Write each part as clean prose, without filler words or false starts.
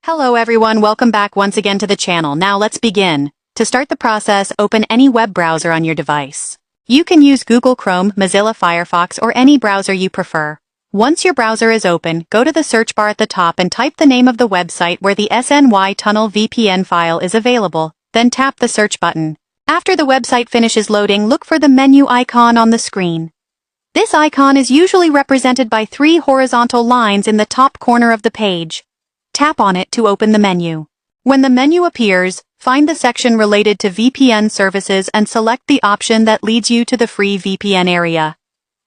Hello everyone, welcome back once again to the channel. Now let's begin. To start the process, open any web browser on your device. You can use Google Chrome, Mozilla Firefox, or any browser you prefer. Once your browser is open, go to the search bar at the top and type the name of the website where the SNY tunnel VPN file is available, then tap the search button. After the website finishes loading, look for the menu icon on the screen. This icon is usually represented by 3 horizontal lines in the top corner of the page. Tap on it to open the menu. When the menu appears, find the section related to VPN services and select the option that leads you to the free VPN area.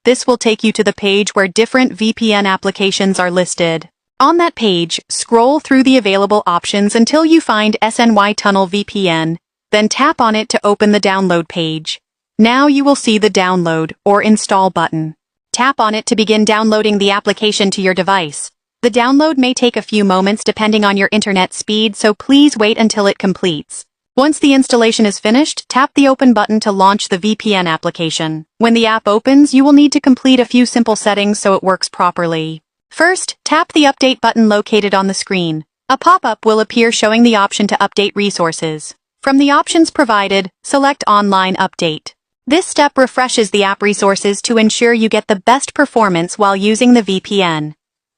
This will take you to the page where different VPN applications are listed. On that page, scroll through the available options until you find SNY Tunnel VPN, then tap on it to open the download page. Now you will see the download or install button. Tap on it to begin downloading the application to your device. The download may take a few moments depending on your internet speed, so please wait until it completes. Once the installation is finished, tap the Open button to launch the VPN application. When the app opens, you will need to complete a few simple settings so it works properly. First, tap the Update button located on the screen. A pop-up will appear showing the option to update resources. From the options provided, select Online Update. This step refreshes the app resources to ensure you get the best performance while using the VPN.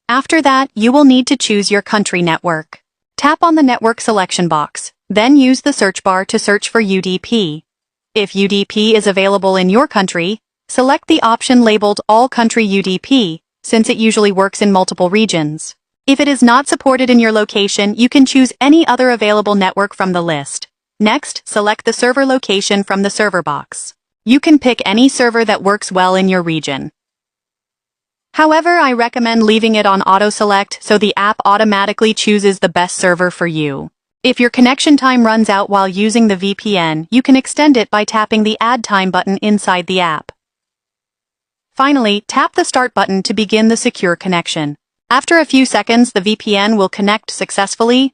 After that, you will need to choose your country network. Tap on the network selection box, then use the search bar to search for UDP. If UDP is available in your country, select the option labeled All Country UDP, since it usually works in multiple regions. If it is not supported in your location, you can choose any other available network from the list. Next, select the server location from the server box. You can pick any server that works well in your region. However, I recommend leaving it on auto-select so the app automatically chooses the best server for you. If your connection time runs out while using the VPN, you can extend it by tapping the Add Time button inside the app. Finally, tap the Start button to begin the secure connection. After a few seconds, the VPN will connect successfully,